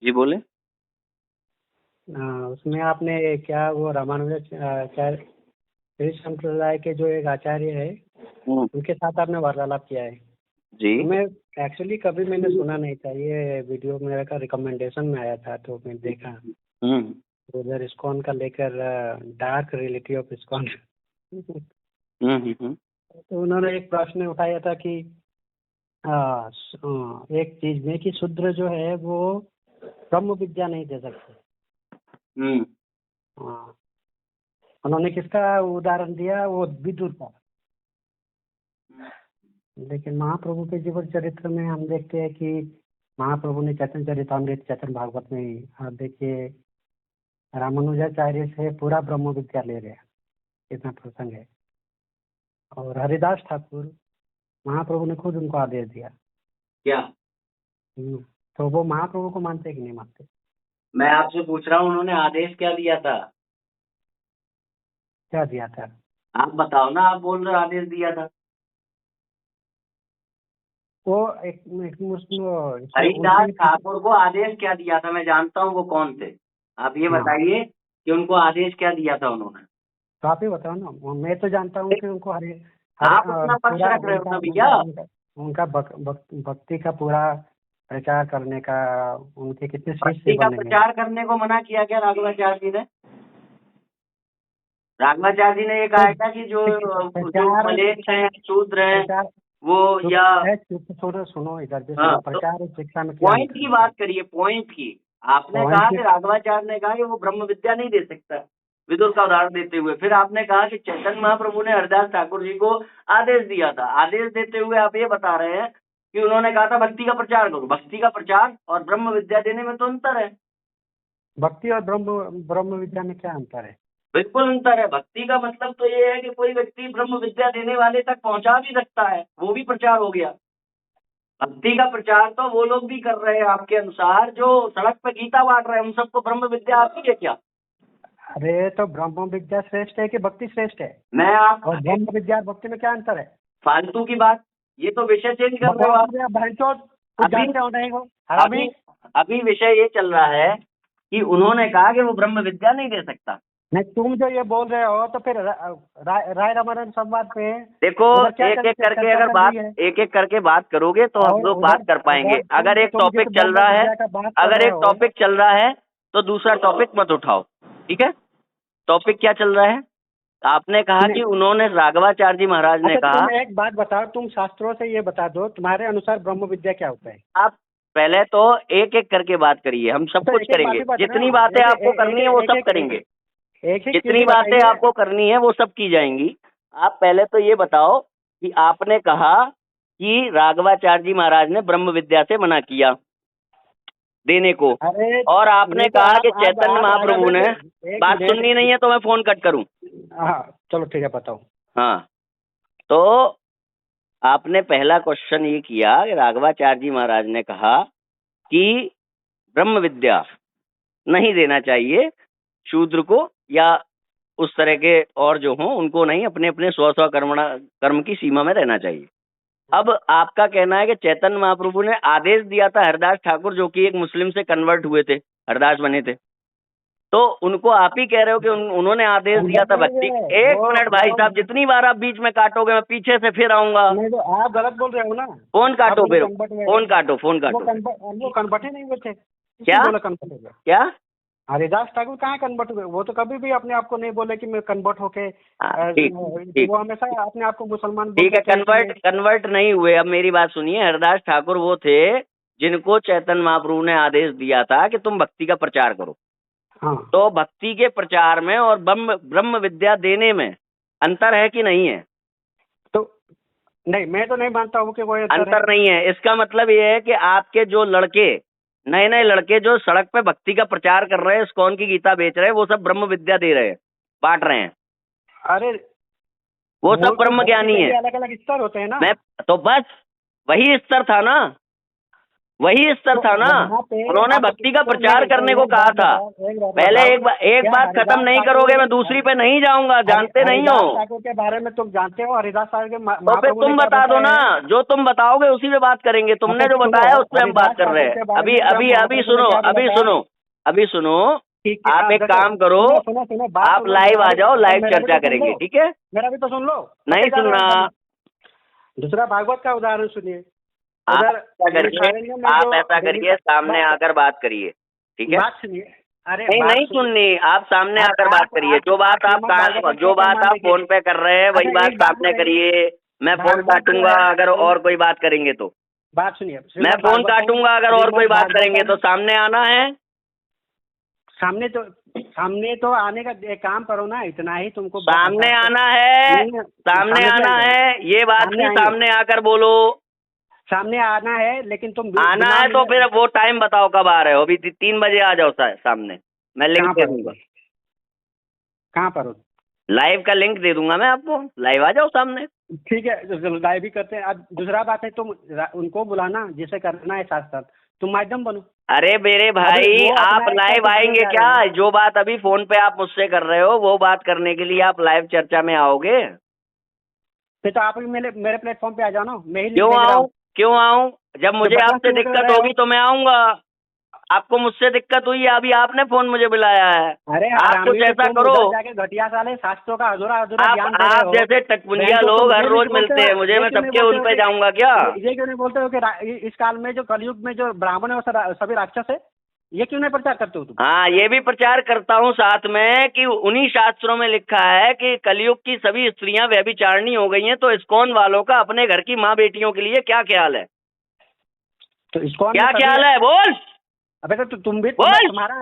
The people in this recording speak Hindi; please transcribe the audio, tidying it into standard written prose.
जी बोले। उसमें आपने क्या वो रामानुजाचार्य संप्रदाय के जो एक आचार्य है उनके साथ आपने वार्तालाप किया है। जी। तो मैं एक्चुअली कभी मैंने सुना नहीं था, ये वीडियो मेरे का रिकमेंडेशन में आया था तो मैं देखा उधर इस्कॉन का लेकर डार्क रियलिटी ऑफ इस्कॉन। तो उन्होंने एक प्रश्न उठाया था कि एक चीज में कि शूद्र जो है वो ब्रह्म विद्या नहीं दे सकते। हाँ, उन्होंने किसका उदाहरण दिया, वो विदुर का। लेकिन महाप्रभु के जीवन चरित्र में हम देखते हैं कि महाप्रभु ने चैतन्य चरितामृत चैतन्य भागवत में आप देखिए रामानुजाचार्य से पूरा ब्रह्म विद्या ले रहे हैं, इतना प्रसंग है। और हरिदास ठाकुर महाप्रभु ने खुद उनको आदेश दिया। क्या? तो वो महाप्रभु को मानते कि नहीं मानते? मैं आपसे पूछ रहा हूँ, उन्होंने आदेश क्या दिया था? क्या दिया था आप बताओ ना, आप बोल रहे हो आदेश दिया था। वो एक मुस्लिम हरिदास ठाकुर को आदेश क्या दिया था? मैं जानता हूँ वो कौन थे। आप ये बताइए कि उनको आदेश क्या दिया था उन्होंने। तो आप ही बताओ ना, मैं तो जानता हूँ कि उनको आप अपना पक्ष रख रहे हो ना भैया। उनका भक्ति का पूरा प्रचार करने का, उनके कितने भक्ति का प्रचार करने को मना किया क्या राघवाचार्य जी ने? राघवाचार्य जी ने ये कहा क्या कि जो मलेच्छ हैं, शूद्र हैं वो, या सुनो इधर भी हाँ, प्रचार शिक्षा में पॉइंट की बात करिए, पॉइंट की। आपने कहा कि राघवाचार्य ने कहा कि वो ब्रह्म विद्या नहीं दे सकता, विदुर का उदाहरण देते हुए। फिर आपने कहा कि चैतन्य महाप्रभु ने हरिदास ठाकुर जी को आदेश दिया था। आदेश देते हुए आप ये बता रहे हैं कि उन्होंने कहा था भक्ति का प्रचार करो। भक्ति का प्रचार और ब्रह्म विद्या देने में तो अंतर है। भक्ति और ब्रह्म विद्या में क्या अंतर है? बिल्कुल अंतर है। भक्ति का मतलब तो ये है कि कोई व्यक्ति ब्रह्म विद्या देने वाले तक पहुंचा भी सकता है, वो भी प्रचार हो गया। भक्ति का प्रचार तो वो लोग भी कर रहे हैं आपके अनुसार जो सड़क पे गीता बांट रहे हैं, उन सबको ब्रह्म विद्या आती है क्या? अरे तो ब्रह्म विद्या श्रेष्ठ है कि भक्ति श्रेष्ठ है? मैं आप और ब्रह्म विद्या और भक्ति में क्या अंतर है? फालतू की बात, ये तो विषय चेंज कर रहे हो आप। अभी विषय ये चल रहा है कि उन्होंने कहा कि वो ब्रह्म विद्या नहीं दे सकता। नहीं, तुम जो ये बोल रहे हो तो फिर राय रामानंद संवाद पे देखो, एक एक करके बात करोगे तो हम लोग बात कर पाएंगे। अगर एक टॉपिक चल रहा है तो दूसरा टॉपिक मत उठाओ, ठीक है? टॉपिक क्या चल रहा है? आपने कहा कि उन्होंने राघवाचार्य जी महाराज ने कहा। एक बात बताओ, तुम शास्त्रों से ये बता दो, तुम्हारे अनुसार ब्रह्म विद्या क्या होता है? आप पहले तो एक एक करके बात करिए, हम सब कुछ करेंगे। जितनी बातें आपको करनी है वो सब करेंगे। जितनी बातें आपको करनी है वो सब की जाएंगी। आप पहले तो ये बताओ कि आपने कहा कि राघवाचार्य जी महाराज ने ब्रह्म विद्या से मना किया देने को, और आपने कहा कि चैतन्य महाप्रभु ने, बात सुननी नहीं है तो मैं फोन कट करूं? चलो ठीक है, बताओ। हाँ, तो आपने पहला क्वेश्चन ये किया कि राघवाचार्य जी महाराज ने कहा कि ब्रह्म विद्या नहीं देना चाहिए शूद्र को, या उस तरह के और जो हों उनको नहीं, अपने अपने स्व कर्म की सीमा में रहना चाहिए। अब आपका कहना है कि चैतन्य महाप्रभु ने आदेश दिया था हरिदास ठाकुर, जो कि एक मुस्लिम से कन्वर्ट हुए थे, हरिदास बने थे, तो उनको आप ही कह रहे हो कि उन्होंने आदेश दिया था भक्ति। एक मिनट भाई साहब, जितनी बार आप बीच में काटोगे मैं पीछे से फिर आऊंगा। तो आप गलत बोल रहे हो ना। फोन काटो फिर, फोन काटो। वो कन्वर्ट ही नहीं हुए थे। क्या हरिदास ठाकुर कहाँ कन्वर्ट हुए? वो तो कभी भी अपने आप को नहीं बोले कि मैं कन्वर्ट होके, वो हमेशा अपने आप को मुसलमान। ठीक है, कन्वर्ट नहीं हुए। अब मेरी बात सुनिए, हरिदास ठाकुर वो थे जिनको चैतन्य महाप्रभु ने आदेश दिया था कि तुम भक्ति का प्रचार करो। हाँ। तो भक्ति के प्रचार में और ब्रह्म विद्या देने में अंतर है कि नहीं है? तो नहीं, मैं तो नहीं मानता हूँ कि कोई अंतर नहीं है। इसका मतलब ये है कि आपके जो लड़के, नए नए लड़के जो सड़क पे भक्ति का प्रचार कर रहे हैं, इस्कॉन की गीता बेच रहे हैं, वो सब ब्रह्म विद्या दे रहे हैं, बांट रहे हैं। अरे वो सब ब्रह्म ज्ञानी है। अलग अलग स्तर होते हैं ना। मैं तो बस वही स्तर था ना। वही स्तर था ना। वहाँ पे उन्होंने आप भक्ति का तो प्रचार मैं करने को एक कहा बात था। बताओ, एक बात पहले बताओ, एक क्या बात खत्म हरिदास नहीं करोगे, मैं दूसरी पे नहीं जाऊंगा, जानते नहीं हो। हरिदास ठाकुर के बारे में तुम जानते हो? हरिदास ठाकुर के तो फिर महाप्रभु ने तुम क्या बता दो ना, बताया है? जो तुम बताओगे उसी पे बात करेंगे। तुमने जो सुनो, बताया उस पे हम बात हरिदास कर रहे ठाकुर हैं। के बारे अभी में ब्रह्म अभी अभी महाप्रभु ने सुनो, क्या अभी बताया? सुनो, अभी सुनो। ठीक है, आप एक देखो, काम करो, सुनो सुनो सुनो, बात आप सुनो, लाइव आ जाओ, लाइव मेरा भी चर्चा तो सुन करेंगे, लो, ठीक है? मेरा भी तो सुन लो। नहीं कटे जा रहे हो सुनना। एकदम। दूसरा भागवत का उदाहरण सुनिए। आप उधर ऐसा करिए, सारंग में आप जो ऐसा करिए, सामने आकर बात करिए, ठीक है? बात सुनिए। अरे नहीं बात नहीं सुनिए। सुननी, आप सामने आकर बात करिए। जो बात आप श्रीमद् भागवतम जो का बात प्रमाण आप देखिए। फोन पे कर रहे हैं वही अच्छा, बात एक बात सामने बताइए, करिए। मैं फोन भागवत जो काटूंगा है, अगर और कोई बात करेंगे तो। बात सुनिए, मैं श्रीमद् फोन भागवतम, काटूंगा अगर और कोई श्रीमद् बात करेंगे तो। भागवतम, सामने आना है। सामने तो आने का एक काम करो ना, इतना ही तुमको सामने आना है, नहीं, सामने भी आना आ जाएंगे। है, ये बात सामने की आएंगे। सामने आकर बोलो। सामने आना है, लेकिन तुम आना बिना है तो मिले- फिर वो टाइम बताओ कब आ रहे हो। अभी 3 बजे आ जाओ सामने, मैं लिंक कहाँ दे पर दूंगा। हो? कहाँ पर हो? लाइव का लिंक दे दूंगा मैं आपको, लाइव आ जाओ सामने। ठीक है, तो लाइव भी करते हैं। अब दूसरा बात है, तुम उनको बुलाना जिसे करना है, साथ साथ तुम माध्यम बनो। अरे मेरे अभी भाई, वो आप अपना एक लाइव टॉपिक ले आएंगे जा रहे क्या? हैं। जो बात अभी फोन पे आप मुझसे कर रहे हो वो बात करने के लिए आप लाइव चर्चा में आओगे? फिर तो आप भी मेरे प्लेटफॉर्म पे आ जाओ ना, मैं ही क्यों भेज रहा आऊं, हूँ। क्यों आऊं? जब मुझे बकवास आपसे क्यों कर दिक्कत रहे हो? होगी तो मैं आऊंगा। आपको मुझसे दिक्कत हुई है, अभी आपने फोन मुझे बुलाया है। अरे आप हरामी, कुछ तो ऐसा तुम करो। उधर जाके घटिया साले शास्त्रों का अधूरा अधूरा ज्ञान दे रहे आप हो। जैसे टकपुंजिया बहन लोग तुम हर ये रोज नहीं बोलते मिलते हो, हैं मुझे, ये मैं क्यों नहीं सबके बोलते उन हो पे कि जाऊंगा क्या? ये क्यों नहीं बोलते हो कि इस काल में जो कलयुग में जो ब्राह्मण है वो सभी राक्षस है? ये क्यों नहीं प्रचार करते हो तुम? हाँ, ये भी प्रचार करता हूँ साथ में कि उन्हीं शास्त्रों में लिखा है कि कलयुग की सभी स्त्रियां व्यभिचारिणी हो गई हैं। तो इस्कॉन वालों का अपने घर की माँ बेटियों के लिए क्या ख्याल है? तो इसको क्या ख्याल है? बोल अबे तो तुम भी बोल। तुम्हारा